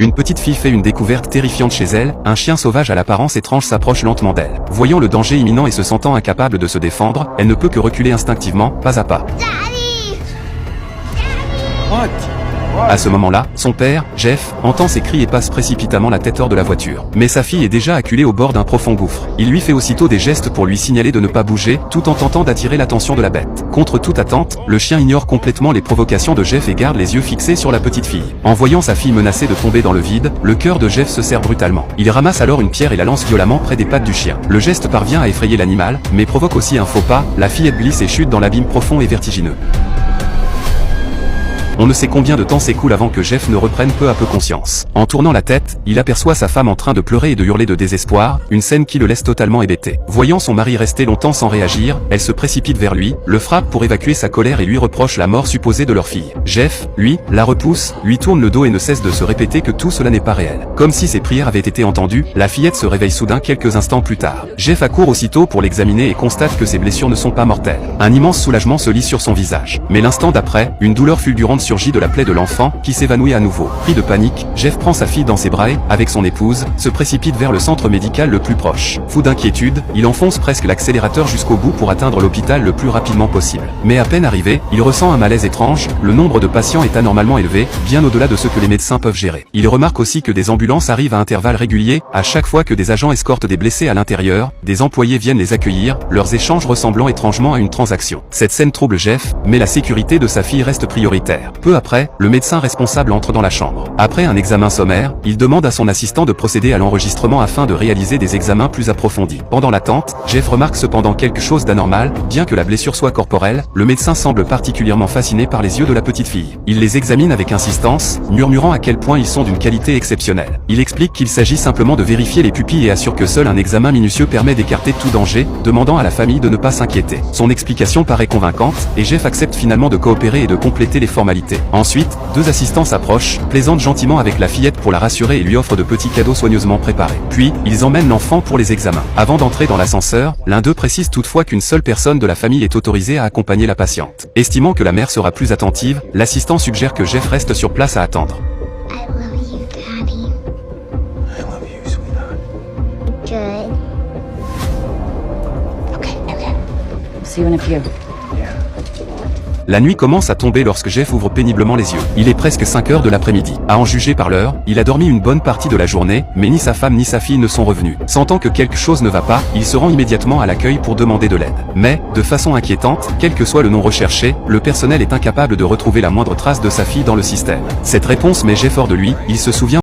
Une petite fille fait une découverte terrifiante chez elle, un chien sauvage à l'apparence étrange s'approche lentement d'elle. Voyant le danger imminent et se sentant incapable de se défendre, elle ne peut que reculer instinctivement, pas à pas. À ce moment-là, son père, Jeff, entend ses cris et passe précipitamment la tête hors de la voiture. Mais sa fille est déjà acculée au bord d'un profond gouffre. Il lui fait aussitôt des gestes pour lui signaler de ne pas bouger, tout en tentant d'attirer l'attention de la bête. Contre toute attente, le chien ignore complètement les provocations de Jeff et garde les yeux fixés sur la petite fille. En voyant sa fille menacée de tomber dans le vide, le cœur de Jeff se serre brutalement. Il ramasse alors une pierre et la lance violemment près des pattes du chien. Le geste parvient à effrayer l'animal, mais provoque aussi un faux pas, la fillette glisse et chute dans l'abîme profond et vertigineux. On ne sait combien de temps s'écoule avant que Jeff ne reprenne peu à peu conscience. En tournant la tête, il aperçoit sa femme en train de pleurer et de hurler de désespoir, une scène qui le laisse totalement hébété. Voyant son mari rester longtemps sans réagir, elle se précipite vers lui, le frappe pour évacuer sa colère et lui reproche la mort supposée de leur fille. Jeff, lui, la repousse, lui tourne le dos et ne cesse de se répéter que tout cela n'est pas réel. Comme si ses prières avaient été entendues, la fillette se réveille soudain quelques instants plus tard. Jeff accourt aussitôt pour l'examiner et constate que ses blessures ne sont pas mortelles. Un immense soulagement se lit sur son visage. Mais l'instant d'après, une douleur fulgurante surgit de la plaie de l'enfant, qui s'évanouit à nouveau. Pris de panique, Jeff prend sa fille dans ses bras et, avec son épouse, se précipite vers le centre médical le plus proche. Fou d'inquiétude, il enfonce presque l'accélérateur jusqu'au bout pour atteindre l'hôpital le plus rapidement possible. Mais à peine arrivé, il ressent un malaise étrange, le nombre de patients est anormalement élevé, bien au-delà de ce que les médecins peuvent gérer. Il remarque aussi que des ambulances arrivent à intervalles réguliers, à chaque fois que des agents escortent des blessés à l'intérieur, des employés viennent les accueillir, leurs échanges ressemblant étrangement à une transaction. Cette scène trouble Jeff, mais la sécurité de sa fille reste prioritaire. Peu après, le médecin responsable entre dans la chambre. Après un examen sommaire, il demande à son assistant de procéder à l'enregistrement afin de réaliser des examens plus approfondis. Pendant l'attente, Jeff remarque cependant quelque chose d'anormal, bien que la blessure soit corporelle, le médecin semble particulièrement fasciné par les yeux de la petite fille. Il les examine avec insistance, murmurant à quel point ils sont d'une qualité exceptionnelle. Il explique qu'il s'agit simplement de vérifier les pupilles et assure que seul un examen minutieux permet d'écarter tout danger, demandant à la famille de ne pas s'inquiéter. Son explication paraît convaincante, et Jeff accepte finalement de coopérer et de compléter les formalités. Ensuite, deux assistants s'approchent, plaisantent gentiment avec la fillette pour la rassurer et lui offrent de petits cadeaux soigneusement préparés. Puis, ils emmènent l'enfant pour les examens. Avant d'entrer dans l'ascenseur, l'un d'eux précise toutefois qu'une seule personne de la famille est autorisée à accompagner la patiente. Estimant que la mère sera plus attentive, l'assistant suggère que Jeff reste sur place à attendre. I love you, Daddy. I love you, sweetheart. Good. Okay. See you in a few. La nuit commence à tomber lorsque Jeff ouvre péniblement les yeux. Il est presque 5 heures de l'après-midi. À en juger par l'heure, il a dormi une bonne partie de la journée, mais ni sa femme ni sa fille ne sont revenus. Sentant que quelque chose ne va pas, il se rend immédiatement à l'accueil pour demander de l'aide. Mais, de façon inquiétante, quel que soit le nom recherché, le personnel est incapable de retrouver la moindre trace de sa fille dans le système. Cette réponse met Jeff hors de lui, il se souvient